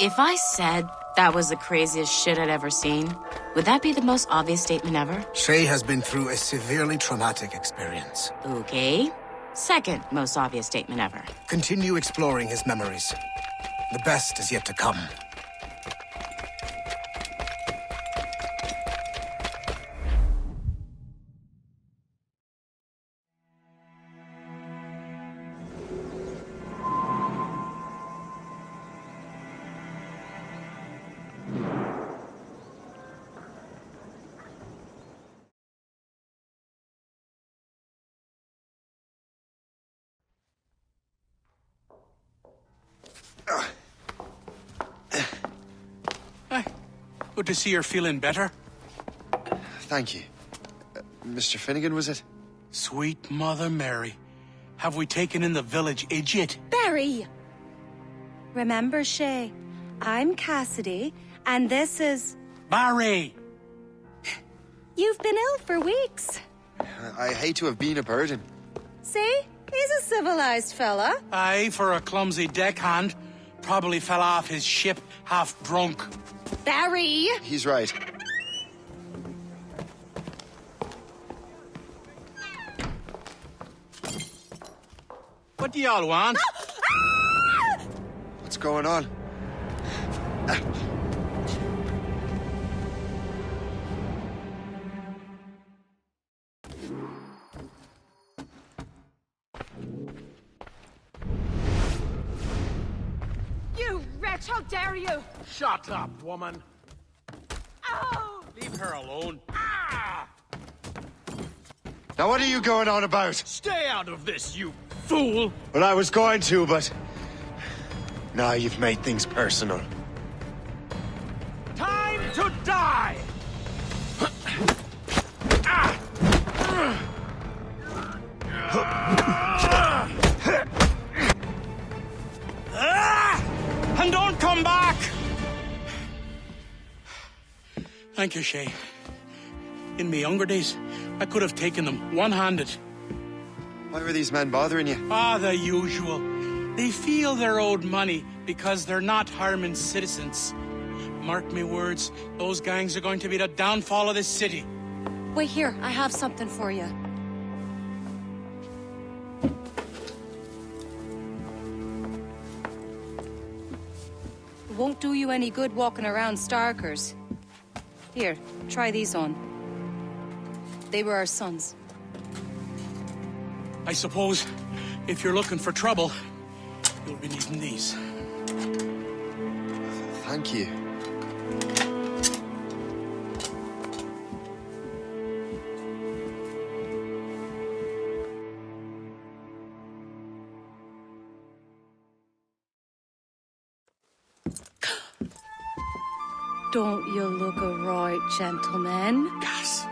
If I said that was the craziest shit I'd ever seen, would that be the most obvious statement ever? Shay has been through a severely traumatic experience. Okay. Second most obvious statement ever. Continue exploring his memories. The best is yet to come. Hi. Good to see you're feeling better. Thank you. Mr. Finnegan, was it? Sweet Mother Mary. Have we taken in the village idiot? Barry! Remember, Shay, I'm Cassidy, and this is... Barry! You've been ill for weeks. I hate to have been a burden. See? He's a civilized fella. Aye, for a clumsy deckhand. Probably fell off his ship half drunk. Barry! He's right. What do y'all want? What's going on? You wretch, how dare you! Shut up, woman. Oh! Leave her alone. Now what are you going on about? Stay out of this, you fool! Well, I was going to, but... Now you've made things personal. Time to die! And don't come back! Thank you, Shay. In my younger days, I could have taken them one-handed. Why were these men bothering you? Ah, the usual. They feel they're owed money because they're not harming citizens. Mark me words, those gangs are going to be the downfall of this city. Wait here, I have something for you. It won't do you any good walking around Starkers. Here, try these on. They were our sons. I suppose, if you're looking for trouble, you'll be needing these. Thank you. Don't you look a right gentleman? Gas.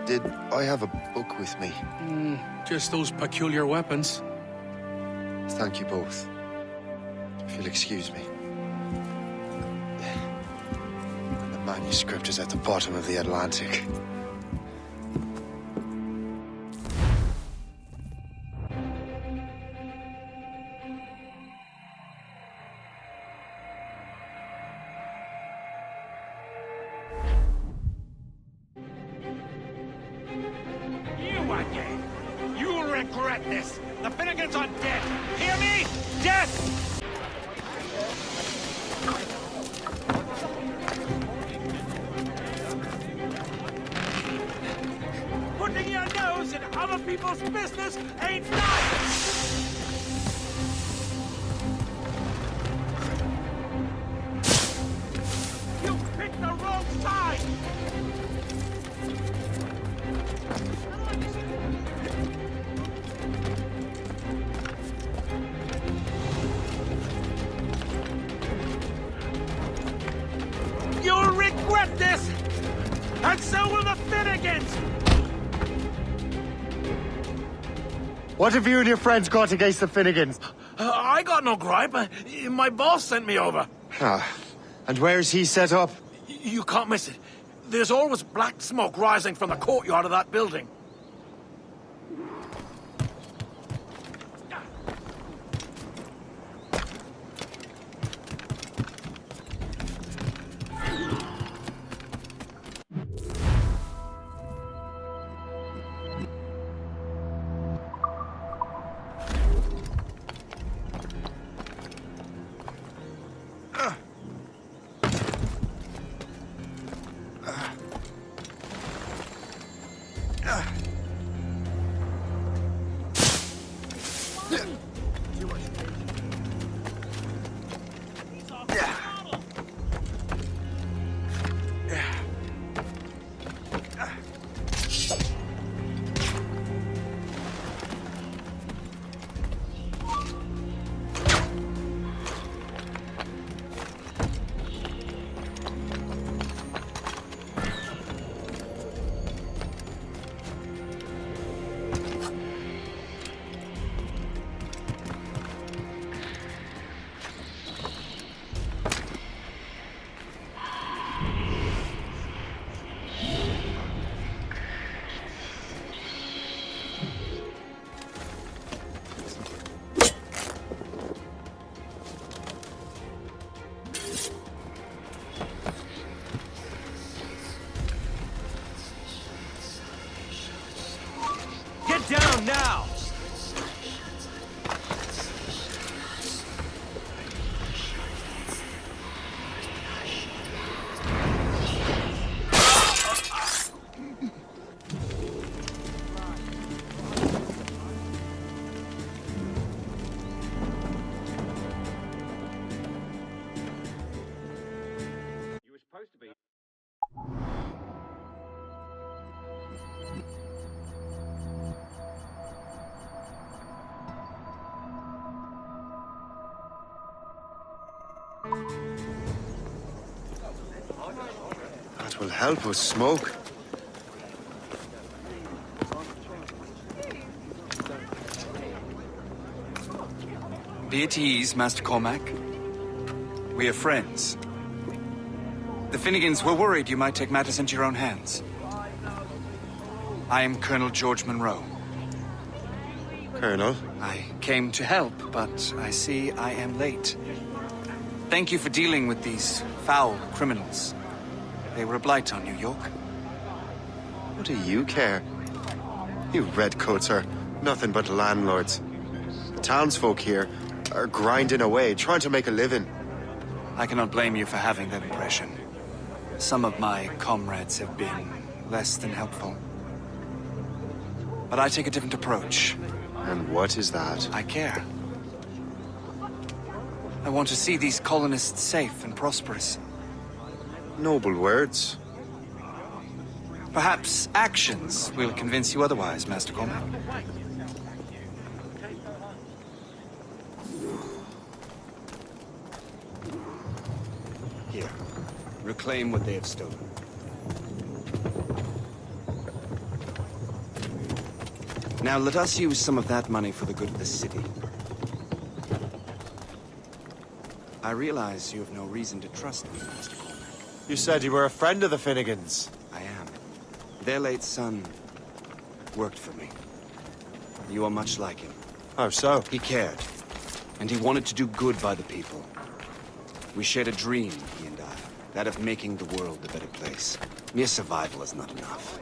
Did I have a book with me? Just those peculiar weapons. Thank you both. If you'll excuse me. The manuscript is at the bottom of the Atlantic. You again! You'll regret this! The Finnegans are dead! Hear me? Dead! Putting your nose in other people's business ain't nice! You picked the wrong side! You'll regret this! And so will the Finnegans! What have you and your friends got against the Finnegans? I got no gripe. My boss sent me over. Ah, and where's he set up? You can't miss it. There's always black smoke rising from the courtyard of that building. Get down now! You were supposed to be. That will help us smoke. Be at ease, Master Cormac. We are friends. The Finnegans were worried you might take matters into your own hands. I am Colonel George Monroe. Colonel? I came to help, but I see I am late. Thank you for dealing with these foul criminals. They were a blight on New York. What do you care? You redcoats are nothing but landlords. The townsfolk here are grinding away, trying to make a living. I cannot blame you for having that impression. Some of my comrades have been less than helpful. But I take a different approach. And what is that? I care. I want to see these colonists safe and prosperous. Noble words. Perhaps actions will convince you otherwise, Master Cormac. Here, reclaim what they have stolen. Now let us use some of that money for the good of the city. I realize you have no reason to trust me, Master Cormac. You said you were a friend of the Finnegans. I am. Their late son worked for me. You are much like him. How so? He cared, and he wanted to do good by the people. We shared a dream, he and I, that of making the world a better place. Mere survival is not enough.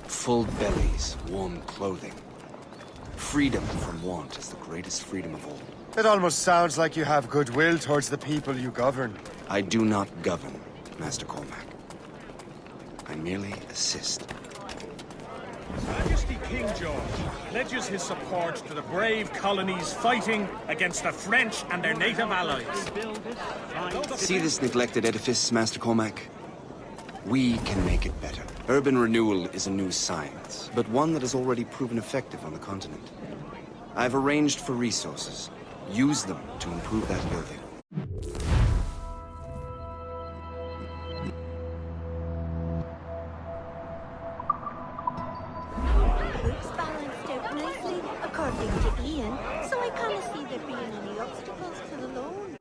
Full bellies, warm clothing. Freedom from want is the greatest freedom of all. It almost sounds like you have goodwill towards the people you govern. I do not govern, Master Cormac. I merely assist. Majesty King George pledges his support to the brave colonies fighting against the French and their native allies. See this neglected edifice, Master Cormac? We can make it better. Urban renewal is a new science, but one that has already proven effective on the continent. I've arranged for resources. Use them to improve that building. Looks balanced out nicely, according to Ian, so I can't see there being any obstacles to the loan.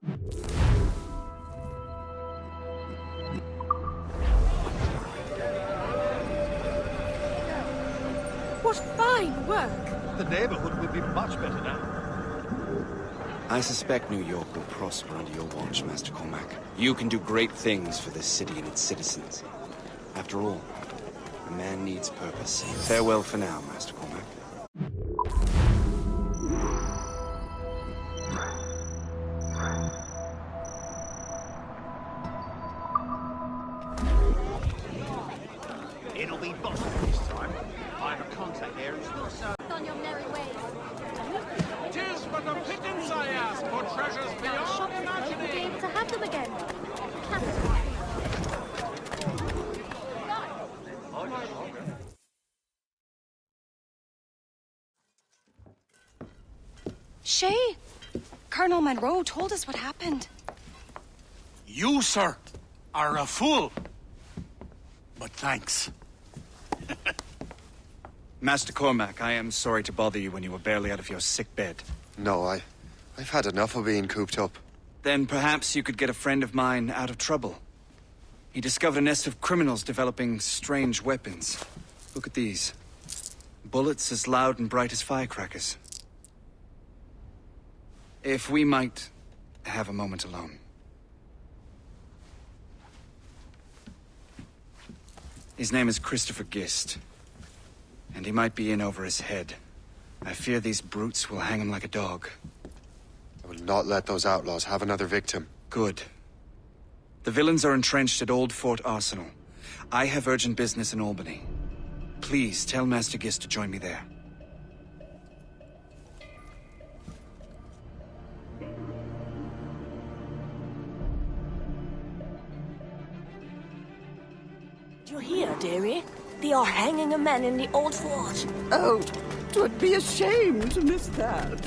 What fine work! The neighborhood will be much better now. I suspect New York will prosper under your watch, Master Cormac. You can do great things for this city and its citizens. After all, a man needs purpose. Farewell for now, Master Cormac. It'll be Boston this time. I'm On your merry ways. Tis but a pittance I ask for treasures Now, beyond shop will be imagining. able to have them again. Shay, Colonel Monroe told us what happened. You, sir, are a fool. But thanks. Master Cormac, I am sorry to bother you when you were barely out of your sick bed. No, I've had enough of being cooped up. Then perhaps you could get a friend of mine out of trouble. He discovered a nest of criminals developing strange weapons. Look at these. Bullets as loud and bright as firecrackers. If we might have a moment alone. His name is Christopher Gist. And he might be in over his head. I fear these brutes will hang him like a dog. I will not let those outlaws have another victim. Good. The villains are entrenched at Old Fort Arsenal. I have urgent business in Albany. Please tell Master Gist to join me there. Do you hear, dearie? They are hanging a man in the old fort. Oh, 'twould be a shame to miss that.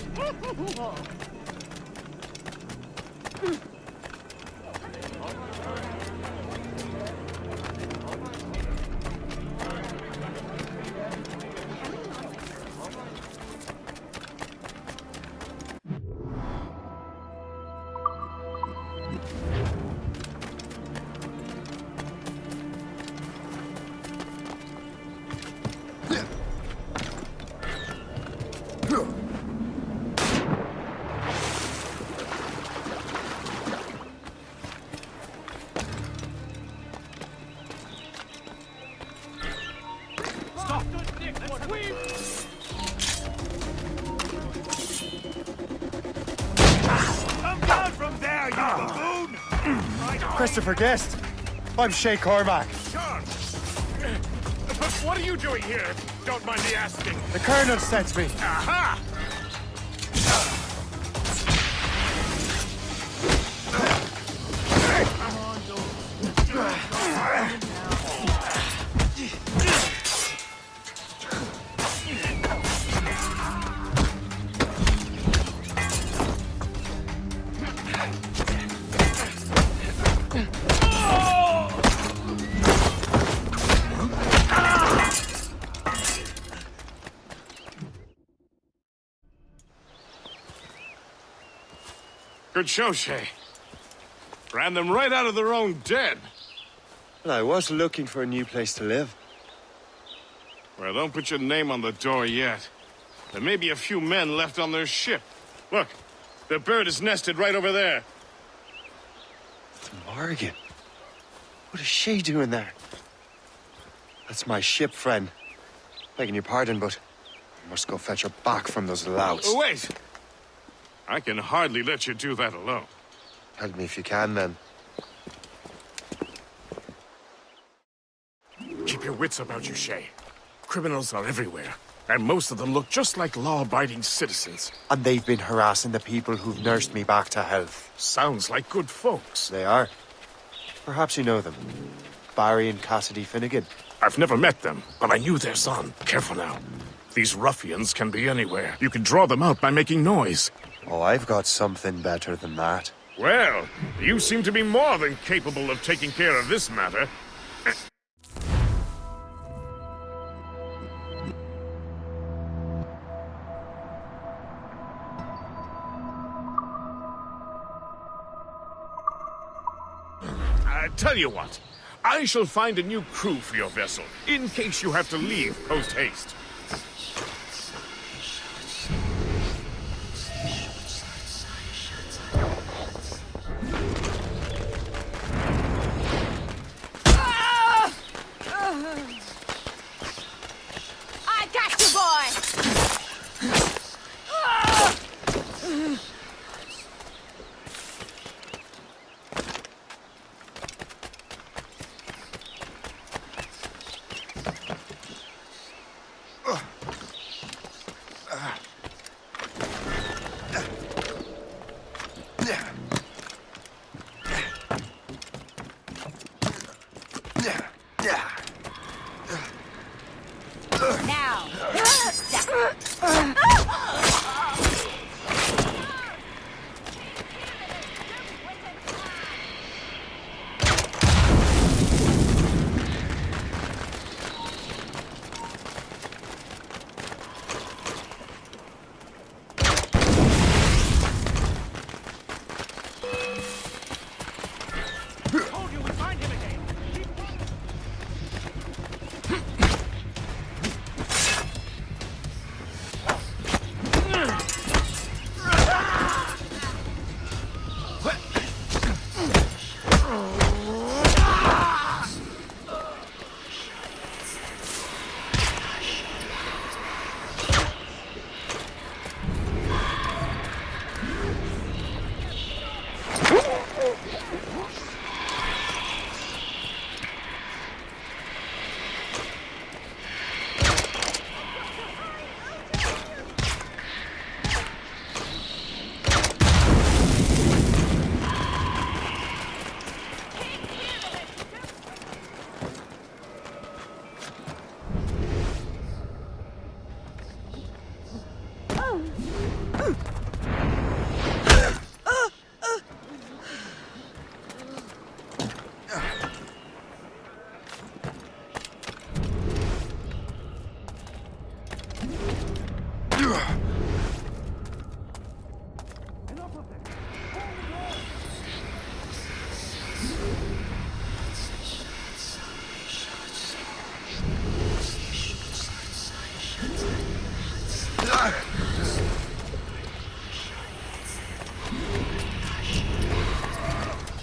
Come down from there, you buffoon! Christopher Guest. I'm Shay Cormac. Sure. But what are you doing here, if you don't mind me asking? The Colonel sent me. Aha! Good show, Shay. Ran them right out of their own den. Well, I was looking for a new place to live. Well, don't put your name on the door yet. There may be a few men left on their ship. Look, the bird is nested right over there. Morgan. What is she doing there? That's my ship, friend. Begging your pardon, but I must go fetch her back from those louts. Oh, wait! I can hardly let you do that alone. Help me if you can, then. Keep your wits about you, Shay. Criminals are everywhere, and most of them look just like law-abiding citizens. And they've been harassing the people who've nursed me back to health. Sounds like good folks. They are. Perhaps you know them. Barry and Cassidy Finnegan. I've never met them, but I knew their son. Careful now. These ruffians can be anywhere. You can draw them out by making noise. Oh, I've got something better than that. Well, you seem to be more than capable of taking care of this matter. Tell you what, I shall find a new crew for your vessel, in case you have to leave post-haste. I got you, boy!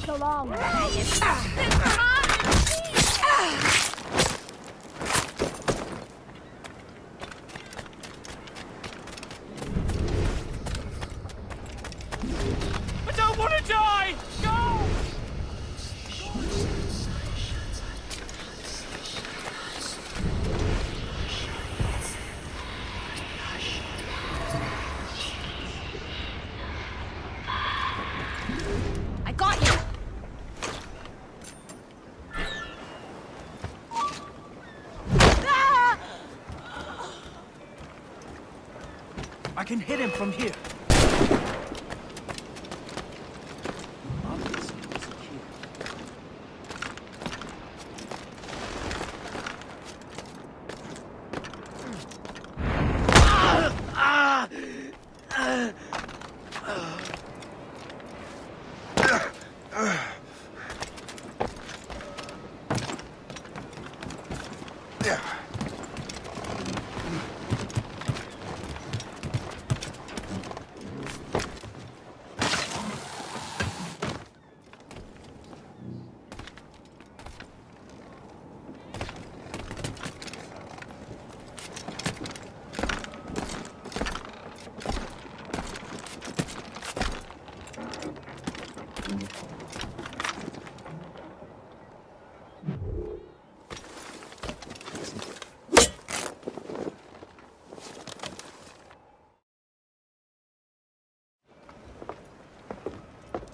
So long. I don't want to die! Go! I got you! I can hit him from here.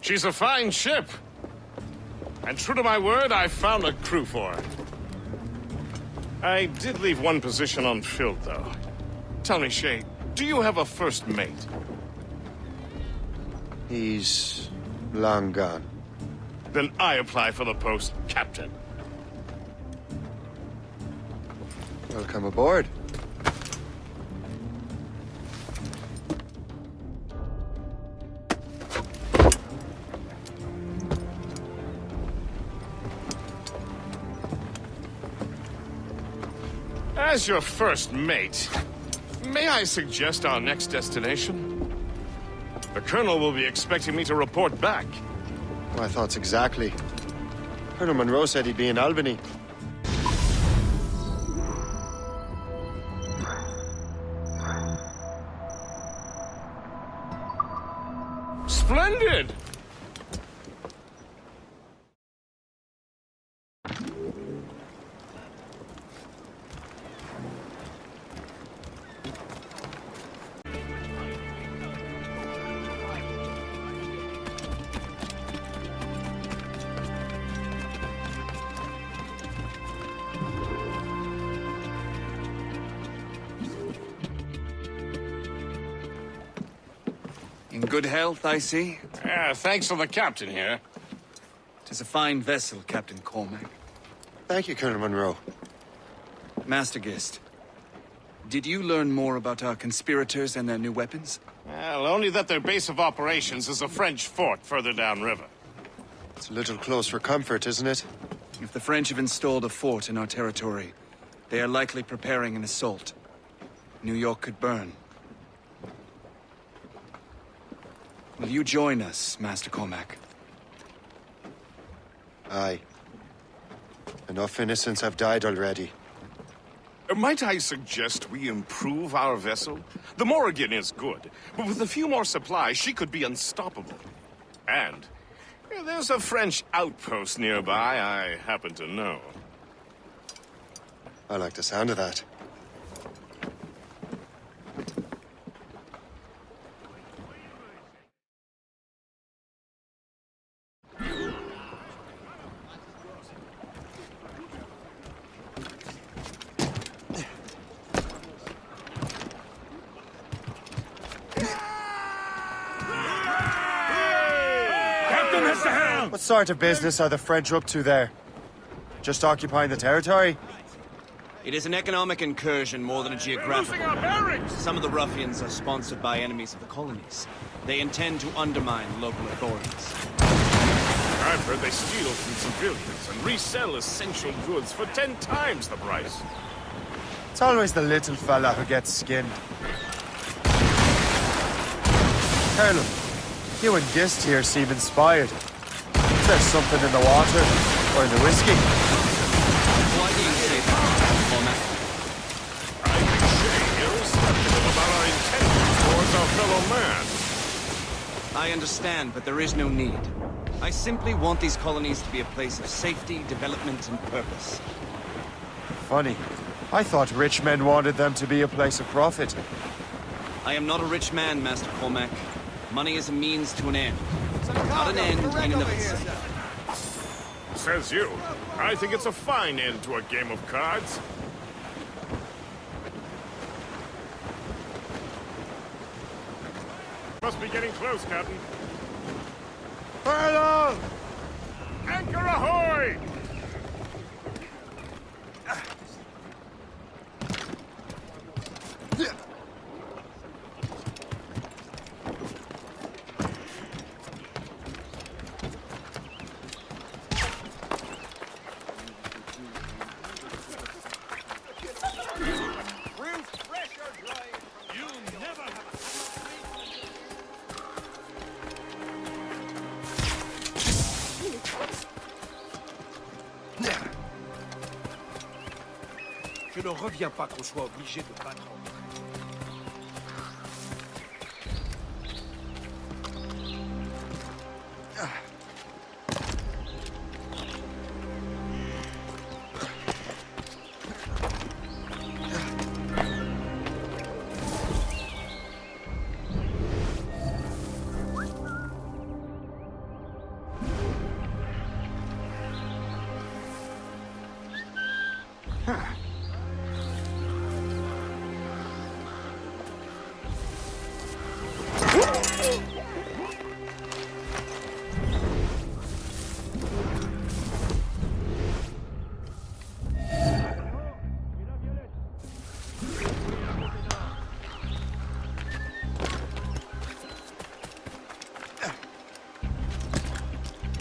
She's a fine ship. And true to my word, I found a crew for it. I did leave one position unfilled, though. Tell me, Shay, do you have a first mate? He's long gone. Then I apply for the post, Captain. Welcome aboard. As your first mate, may I suggest our next destination? The Colonel will be expecting me to report back. My thoughts exactly. Colonel Monroe said he'd be in Albany. Splendid! In good health, I see. Thanks to the captain here. 'Tis a fine vessel, Captain Cormac. Thank you, Colonel Monroe. Master Gist, did you learn more about our conspirators and their new weapons? Well, only that their base of operations is a French fort further downriver. It's a little close for comfort, isn't it? If the French have installed a fort in our territory, they are likely preparing an assault. New York could burn. Will you join us, Master Cormac? Aye. Enough innocents have died already. Might I suggest we improve our vessel? The Morrigan is good, but with a few more supplies, she could be unstoppable. And there's a French outpost nearby I happen to know. I like the sound of that. What sort of business are the French up to there? Just occupying the territory? It is an economic incursion more than a geographical. Losing our bearings! Some of the ruffians are sponsored by enemies of the colonies. They intend to undermine local authorities. I've heard they steal from civilians and resell essential goods for 10 times the price. It's always the little fella who gets skinned. Colonel, you and Gist here seem inspired. Is there something in the water? Or in the whiskey? Why do you say that, Cormac? I think Shay here is skeptical about our intentions towards our fellow man. I understand, but there is no need. I simply want these colonies to be a place of safety, development, and purpose. Funny. I thought rich men wanted them to be a place of profit. I am not a rich man, Master Cormac. Money is a means to an end. Not an end in and of itself. Says you. I think it's a fine end to a game of cards. Must be getting close, Captain. Colonel! Anchor ahoy! Je ne reviens pas qu'on soit obligé de battre en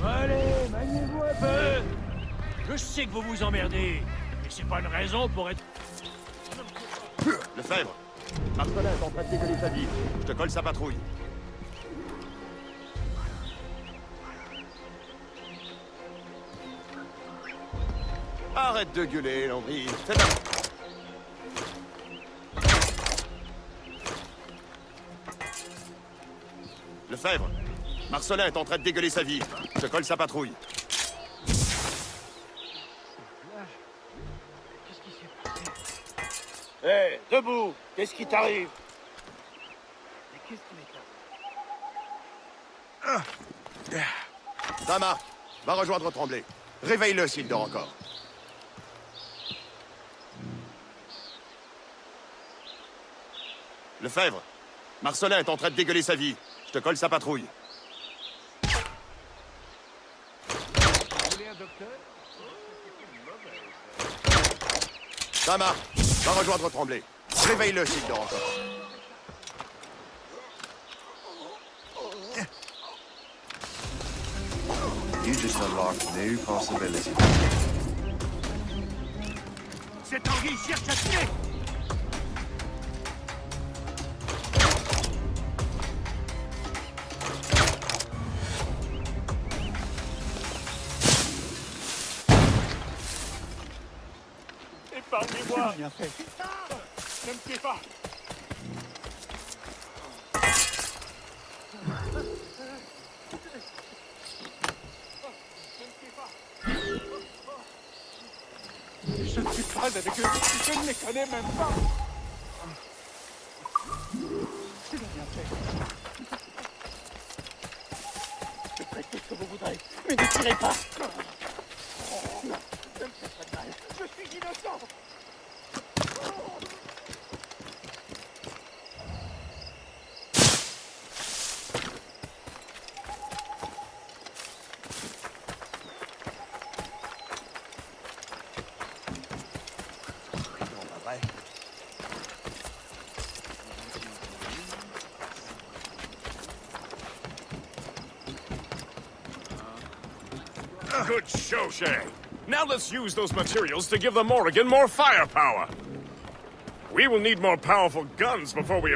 Allez, maniez-vous un peu. Je sais que vous vous emmerdez, mais c'est pas une raison pour être... Lefebvre, Marcelin est en train de dégueuler sa vie. Je te colle sa patrouille. Arrête de gueuler, Landry. C'est un... Lefebvre, Marcelin est en train de dégueuler sa vie. Je te colle sa patrouille. Hé, debout! Qu'est-ce qui t'arrive? Mais qu'est-ce qui m'étonne? Sama, va rejoindre Tremblay. Réveille-le s'il dort encore. Lefebvre, Marcelin est en train de dégueuler sa vie. Je te colle sa patrouille. Vous voulez un docteur? Sama, va rejoindre Tremblay. Réveille-le s'il dort encore. You just unlocked new possibilities. Cette anguille cherche à tuer. Épargnez-moi! Bien fait. Ne me tuez pas! Je ne suis pas avec eux. Je ne les connais même pas. Tu l'as bien fait. Je ferai tout ce que vous voudrez, mais ne tirez pas. Ne me faites pas de mal. Je suis innocent. Good show, Shay. Now let's use those materials to give the Morrigan more firepower. We will need more powerful guns before we...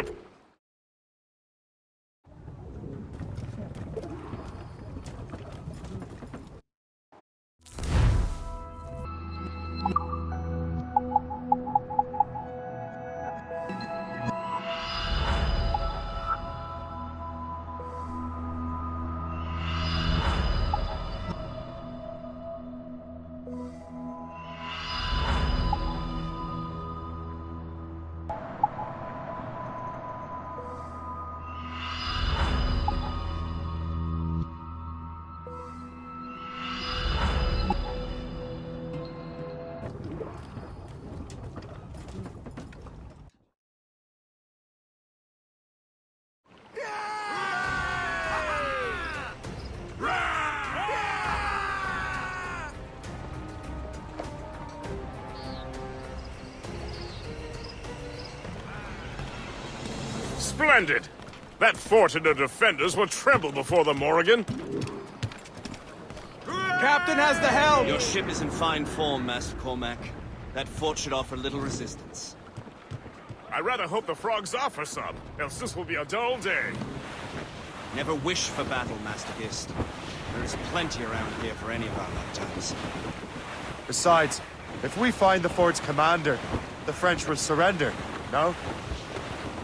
Splendid! That fort and the defenders will tremble before the Morrigan. Captain has the helm! Your ship is in fine form, Master Cormac. That fort should offer little resistance. I rather hope the frogs offer some, else this will be a dull day. Never wish for battle, Master Gist. There is plenty around here for any of our lifetimes. Besides, if we find the fort's commander, the French will surrender, no?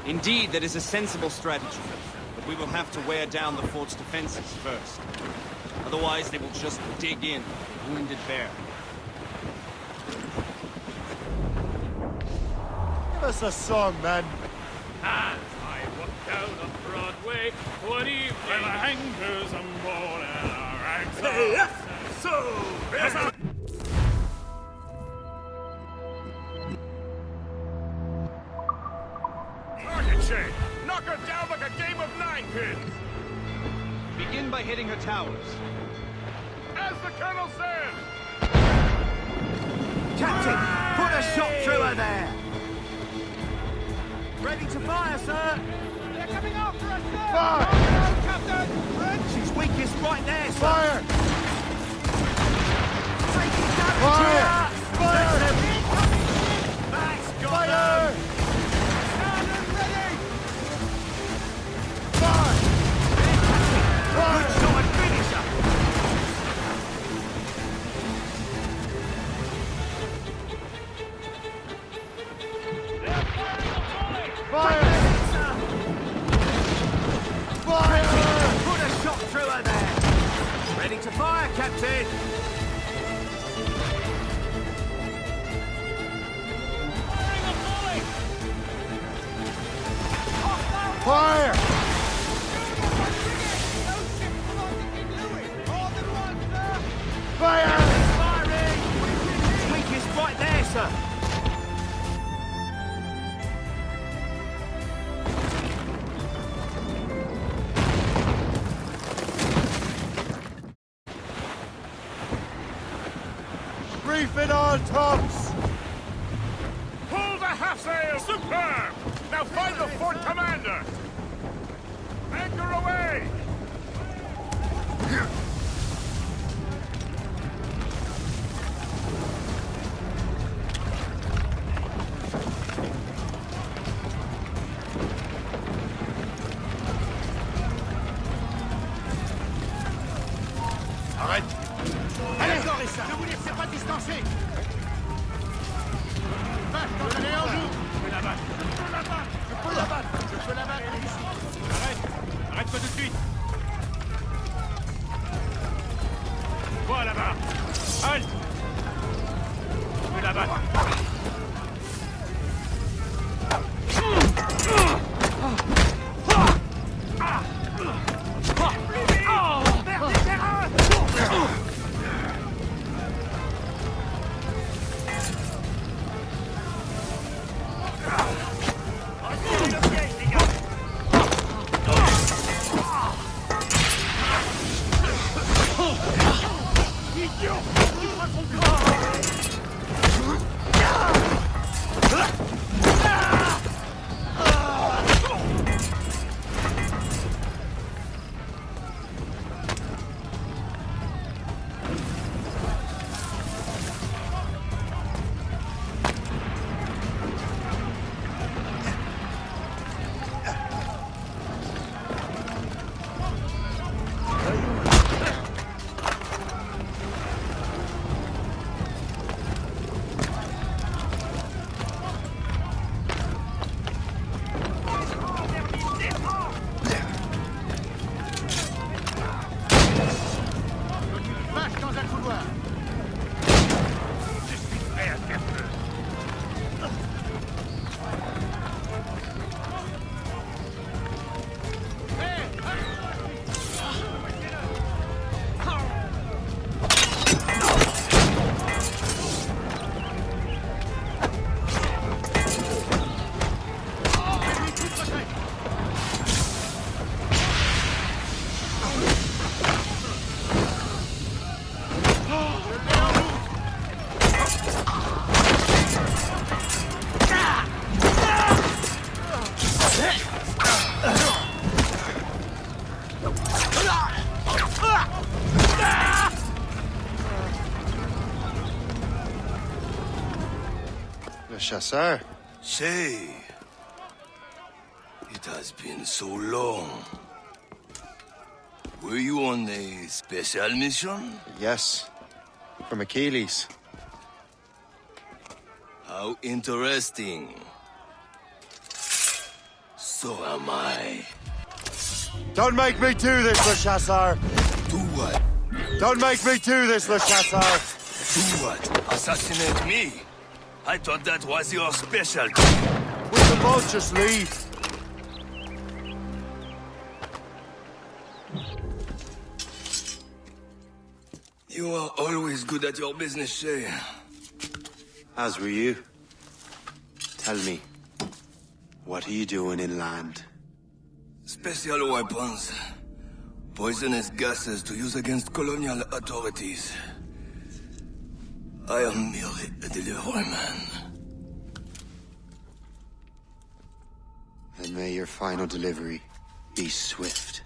Indeed, that is a sensible strategy. But we will have to wear down the fort's defenses first. Otherwise, they will just dig in, wounded bear. Give us a song, men. As I walk down on Broadway, one evening, when our anchors on board and our ranks are... Target, Shay! Knock her down like a game of 9-pins! Begin by hitting her towers. As the Colonel said! Captain, put a shot through her there. Ready to fire, sir. They're coming after us, sir. Fire! Oh, no, Captain! She's weakest right there, sir. Fire! Take it down, Fire! Fire! That's got Fire! them. Cannon ready. Fire! Good shot and finisher. Fire! Fire! Put a shot through her there. Ready to fire, Captain. Fire! Fire! Firing. Weakest right there, sir. Reef it on tops! Pull the half-sail! Superb! Now find the fort commander! Anchor away! Arrête. Allez, je vous laisse pas distancer. Vache, je l'ai en joue. Je peux la battre. Je peux la battre. Je peux la battre. Je peux la battre. Elle est ici. Arrête. Arrête-toi tout de suite. Toi là-bas. Halte. Je peux la battre. chasseur. Say, it has been so long. Were you on a special mission? Yes, from Achilles. How interesting. So am I. Don't make me do this, Le Chasseur! Do what? Don't make me do this, Le Chasseur! Do what? Assassinate me? I thought that was your specialty. We can both just leave. You are always good at your business, Shay. As were you. Tell me, what are you doing inland? Special weapons. Poisonous gases to use against colonial authorities. I am merely a delivery man. And may your final delivery be swift.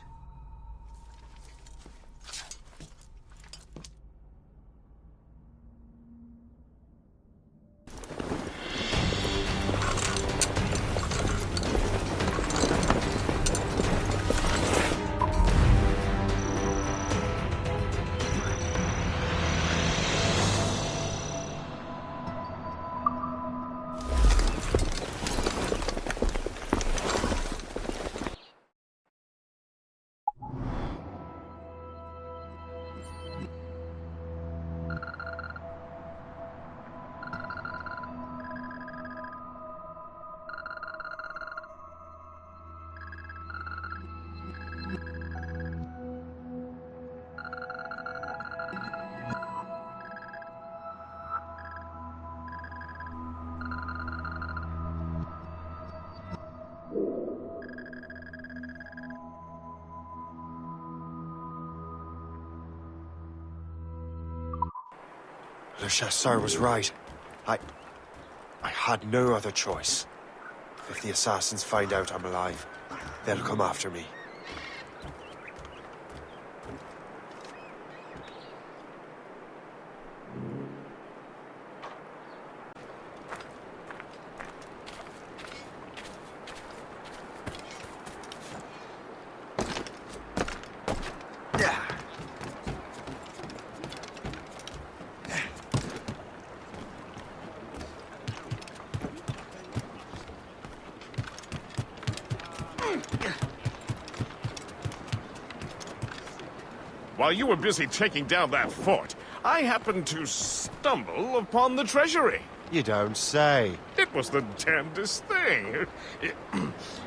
Le Chasseur was right. I had no other choice. If the assassins find out I'm alive, they'll come after me. While you were busy taking down that fort, I happened to stumble upon the treasury. You don't say. It was the damnedest thing.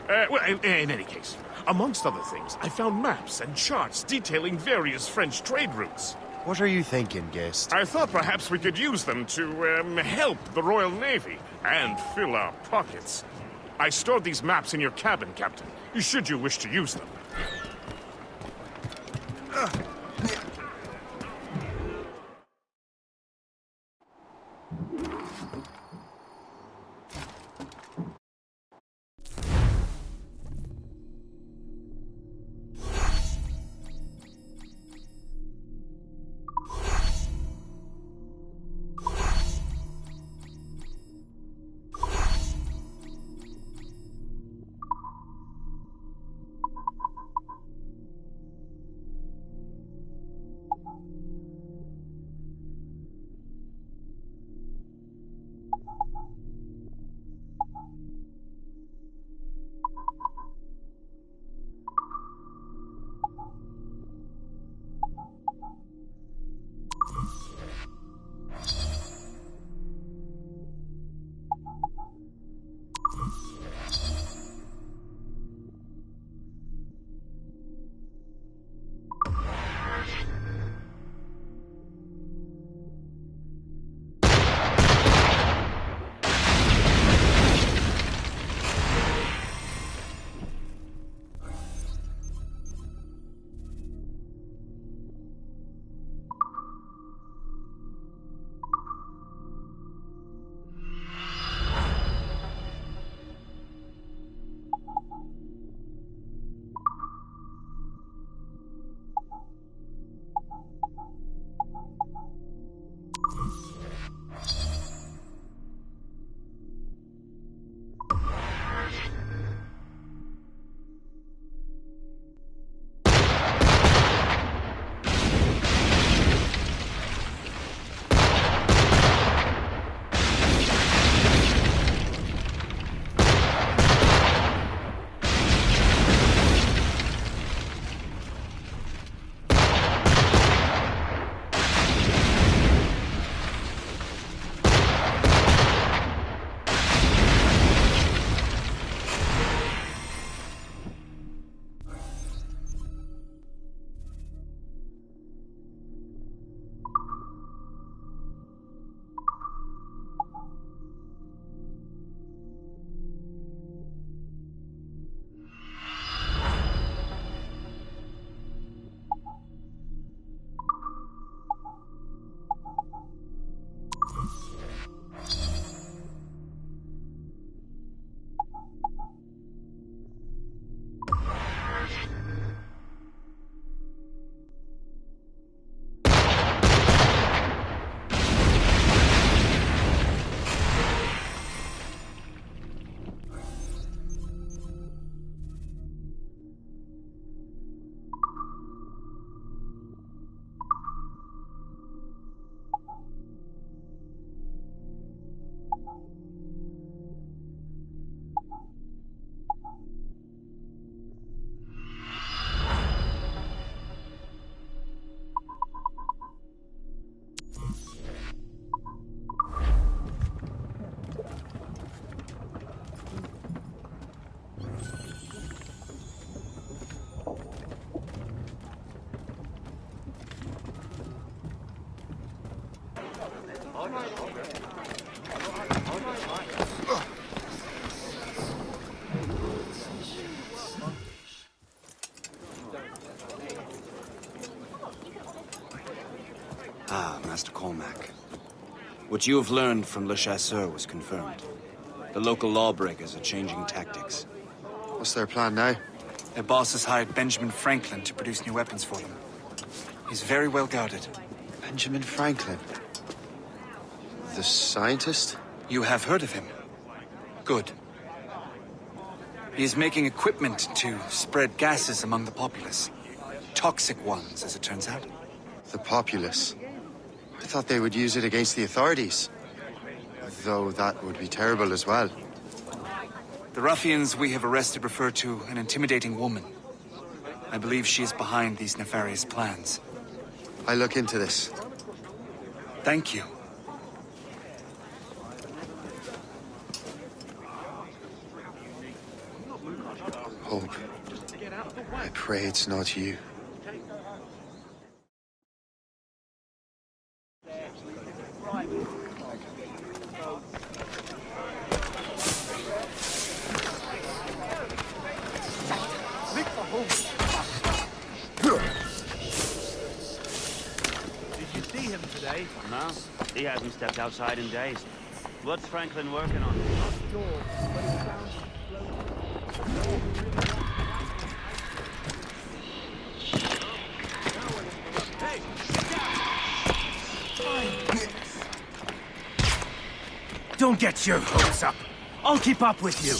Well, in any case, amongst other things, I found maps and charts detailing various French trade routes. What are you thinking, Gist? I thought perhaps we could use them to help the Royal Navy and fill our pockets. I stored these maps in your cabin, Captain, should you wish to use them. Ah, Master Cormac. What you have learned from Le Chasseur was confirmed. The local lawbreakers are changing tactics. What's their plan now? Their boss has hired Benjamin Franklin to produce new weapons for them. He's very well guarded. Benjamin Franklin? The scientist? You have heard of him? Good. He is making equipment to spread gases among the populace. Toxic ones, as it turns out. The populace? I thought they would use it against the authorities. Though that would be terrible as well. The ruffians we have arrested refer to an intimidating woman. I believe she is behind these nefarious plans. I'll look into this. Thank you. Hope. I pray it's not you. Did you see him today? No, he hasn't stepped outside in days. What's Franklin working on? Don't get your hopes up. I'll keep up with you.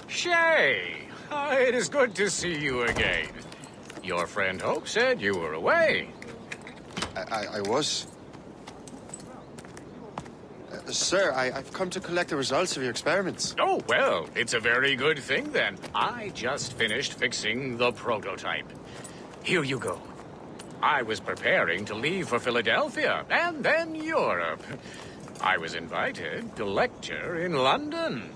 Shay! It is good to see you again. Your friend Hope said you were away. I was. Sir, I've come to collect the results of your experiments. Oh, well, it's a very good thing then. I just finished fixing the prototype. Here you go. I was preparing to leave for Philadelphia and then Europe. I was invited to lecture in London.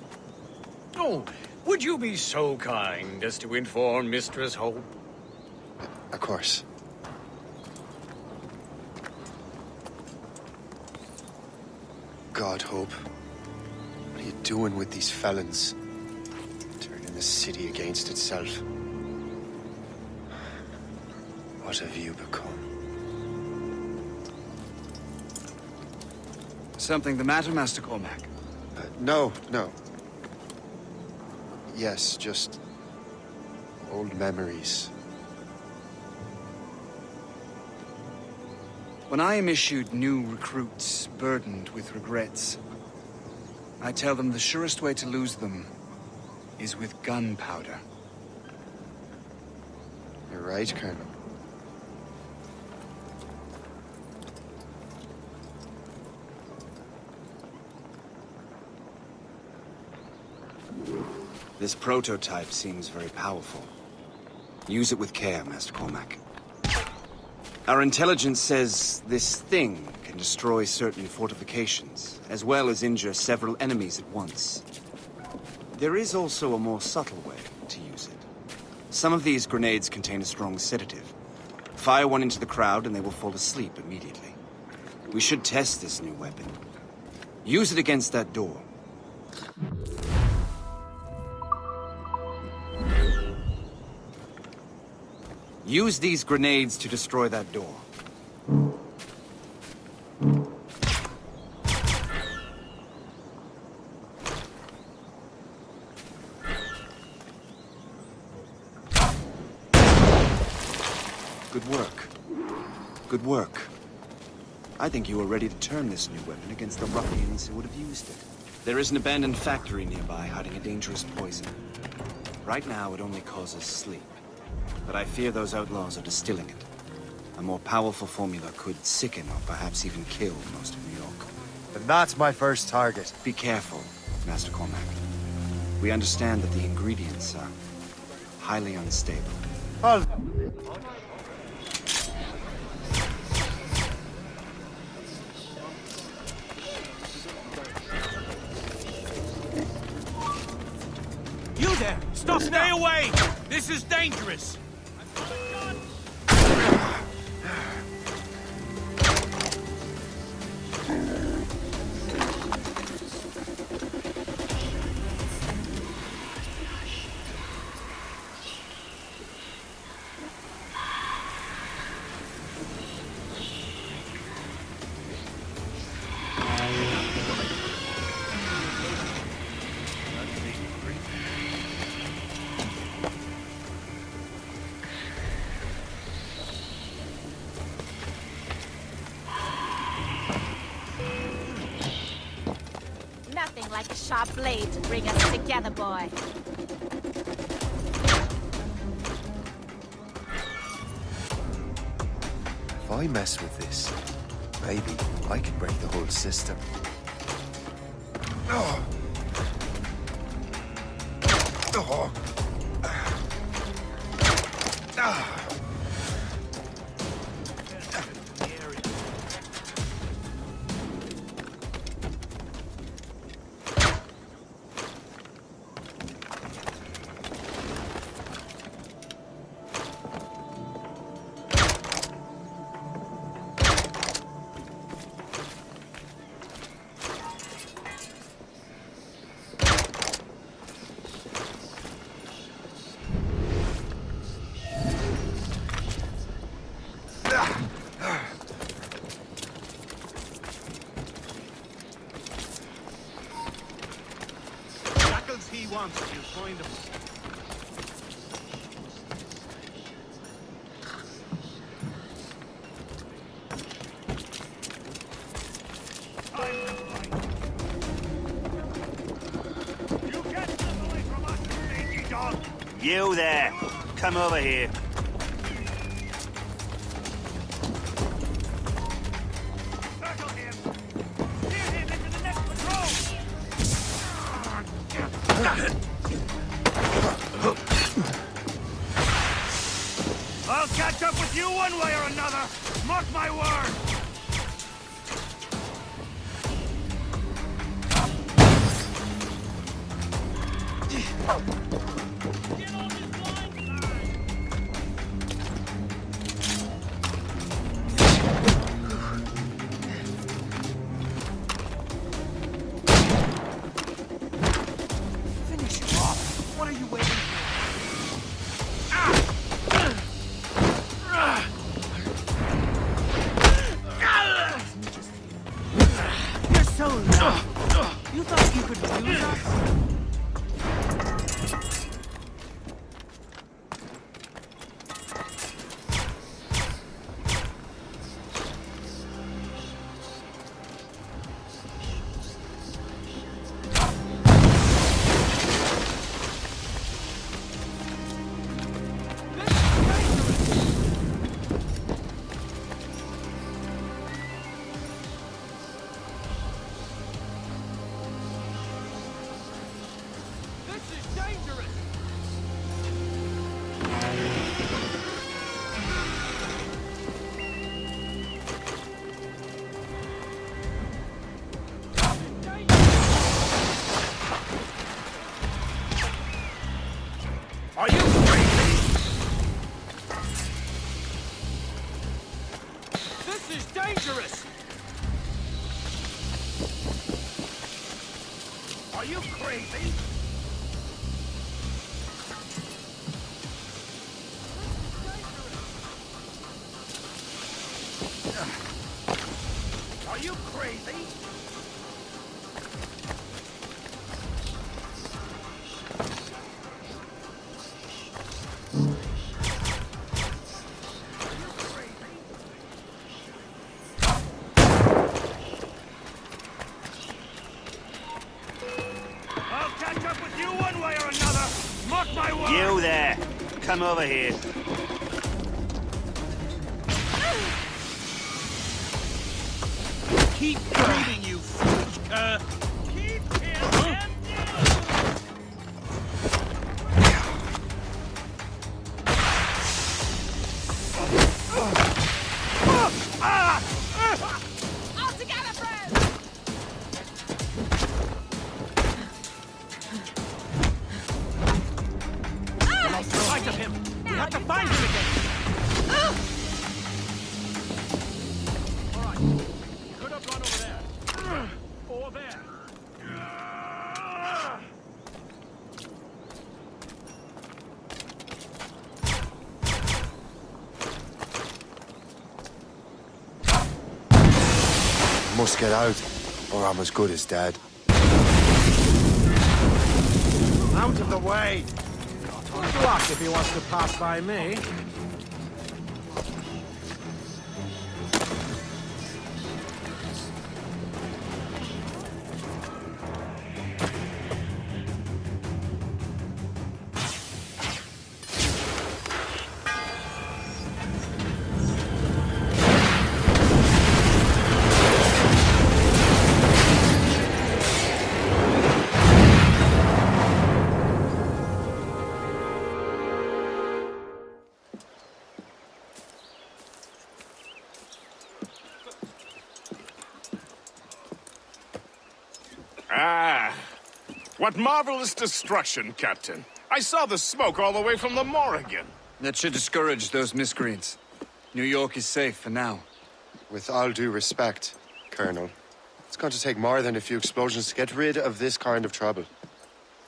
Oh, would you be so kind as to inform Mistress Hope? Of course. God, Hope. What are you doing with these felons? Turning the city against itself. What have you become? Something the matter, Master Cormac? No. Yes, just old memories. When I am issued new recruits burdened with regrets, I tell them the surest way to lose them is with gunpowder. You're right, Colonel. This prototype seems very powerful. Use it with care, Master Cormac. Our intelligence says this thing can destroy certain fortifications, as well as injure several enemies at once. There is also a more subtle way to use it. Some of these grenades contain a strong sedative. Fire one into the crowd and they will fall asleep immediately. We should test this new weapon. Use it against that door. Use these grenades to destroy that door. Good work. Good work. I think you are ready to turn this new weapon against the ruffians who would have used it. There is an abandoned factory nearby hiding a dangerous poison. Right now, it only causes sleep. But I fear those outlaws are distilling it. A more powerful formula could sicken or perhaps even kill most of New York. And that's my first target. Be careful, Master Cormac. We understand that the ingredients are highly unstable. I'll... You there! Stop! Stay away! This is dangerous! Nothing like a sharp blade to bring us together, boy. If I mess with this, maybe I can break the whole system. Oh. Oh. Ah. He wants, you find him. You get them away from us, mangy dog! You there! Come over here. Circle him! Steer him into the next patrol! I'll catch up with you one way or another! Mark my word! Finish him off! What are you waiting for? You're so loud. You thought you could lose us? dangerous! Are you crazy? Are you crazy? I'll catch up with you one way or another! Mark my words! You there! Come over here. Keep breathing, you foolish cur! Keep him All together, friends! We lost sight of him! We have to find him again! Alright. He could have gone over there. Or there. Must get out, or I'm as good as dead. Out of the way! Good luck if he wants to pass by me. Ah, what marvelous destruction, Captain. I saw the smoke all the way from the Morrigan. That should discourage those miscreants. New York is safe for now. With all due respect, Colonel, it's going to take more than a few explosions to get rid of this kind of trouble.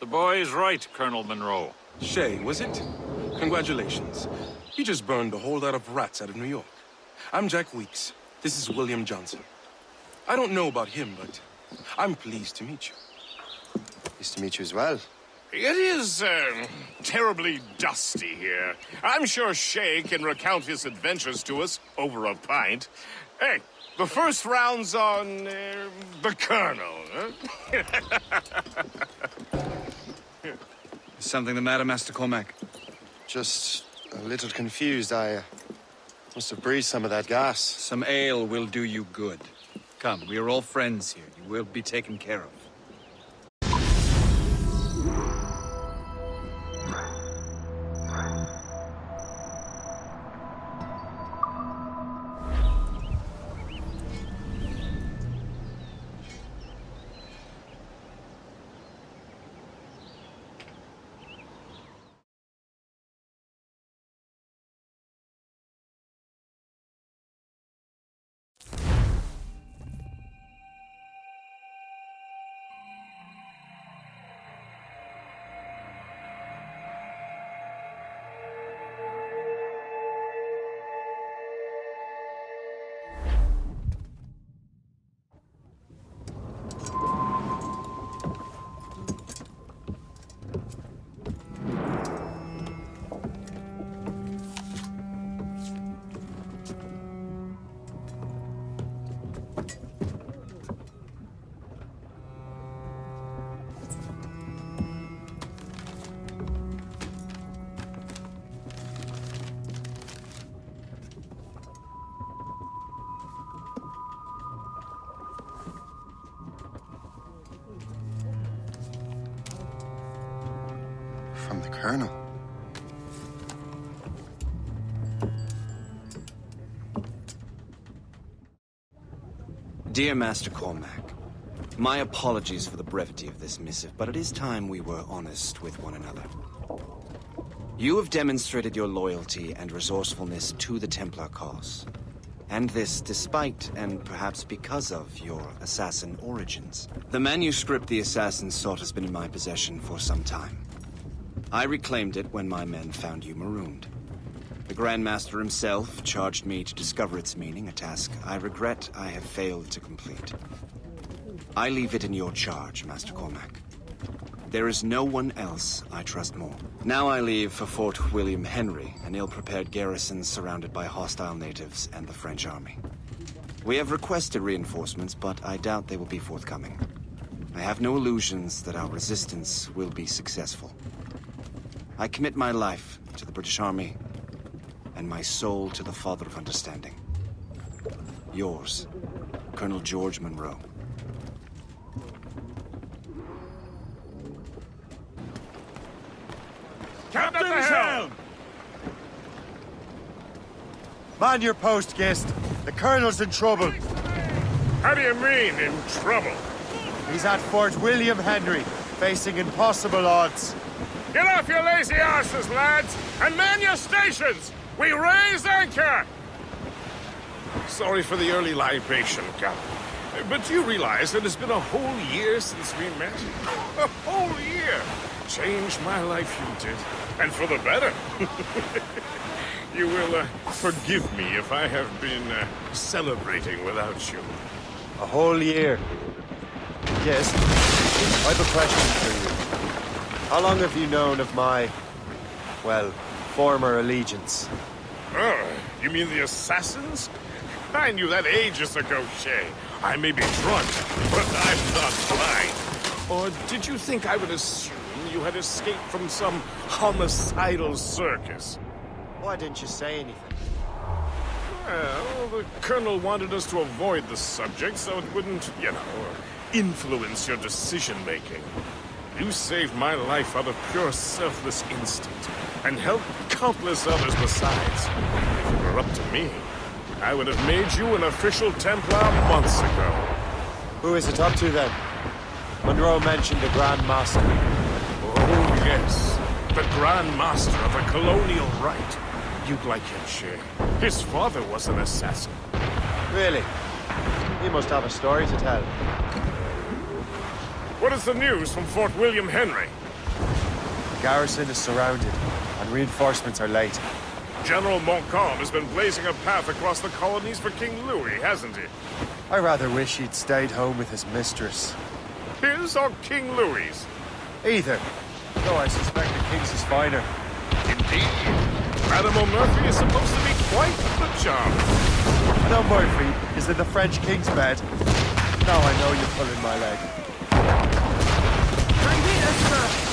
The boy is right, Colonel Monroe. Shay, was it? Congratulations. You just burned a whole lot of rats out of New York. I'm Jack Weeks. This is William Johnson. I don't know about him, but I'm pleased to meet you. Pleased to meet you as well. It is, terribly dusty here. I'm sure Shay can recount his adventures to us over a pint. Hey, the first round's on, the Colonel, huh? Is something the matter, Master Cormac? Just a little confused. I must have breathed some of that gas. Some ale will do you good. Come, we are all friends here. You will be taken care of. From the Colonel. Dear Master Cormac, my apologies for the brevity of this missive, but it is time we were honest with one another. You have demonstrated your loyalty and resourcefulness to the Templar cause, And this despite, and perhaps because of, your assassin origins. The manuscript the assassin sought has been in my possession for some time. I reclaimed it when my men found you marooned. The Grand Master himself charged me to discover its meaning, a task I regret I have failed to complete. I leave it in your charge, Master Cormac. There is no one else I trust more. Now I leave for Fort William Henry, an ill-prepared garrison surrounded by hostile natives and the French army. We have requested reinforcements, but I doubt they will be forthcoming. I have no illusions that our resistance will be successful. I commit my life to the British Army, and my soul to the Father of Understanding. Yours, Colonel George Monroe. Captain at the helm! Man your post, Gist. The Colonel's in trouble. How do you mean, in trouble? He's at Fort William Henry, facing impossible odds. Get off your lazy arses, lads, and man your stations! We raise anchor! Sorry for the early libation, Cap. But do you realize that it's been a whole year since we met? A whole year! Changed my life, you did. And for the better. You will forgive me if I have been celebrating without you. A whole year. Yes. I have a question for you. How long have you known of my, well, former allegiance? Oh, you mean the assassins? I knew that ages ago, Shay. I may be drunk, but I'm not blind. Or did you think I would assume you had escaped from some homicidal circus? Why didn't you say anything? Well, the Colonel wanted us to avoid the subject so it wouldn't, you know, influence your decision-making. You saved my life out of pure selfless instinct, and helped countless others besides. If it were up to me, I would have made you an official Templar months ago. Who is it up to, then? Monroe mentioned the Grand Master. Oh, yes. The Grand Master of the Colonial Rite. You'd like him, Shay. His father was an assassin. Really? He must have a story to tell. What is the news from Fort William Henry? The garrison is surrounded, and reinforcements are late. General Montcalm has been blazing a path across the colonies for King Louis, hasn't he? I rather wish he'd stayed home with his mistress. His or King Louis's? Either. Though I suspect the King's is finer. Indeed. Madame O'Murphy is supposed to be quite the charm. Madame Murphy is in the French King's bed. Now I know you're pulling my leg. Right here, sir.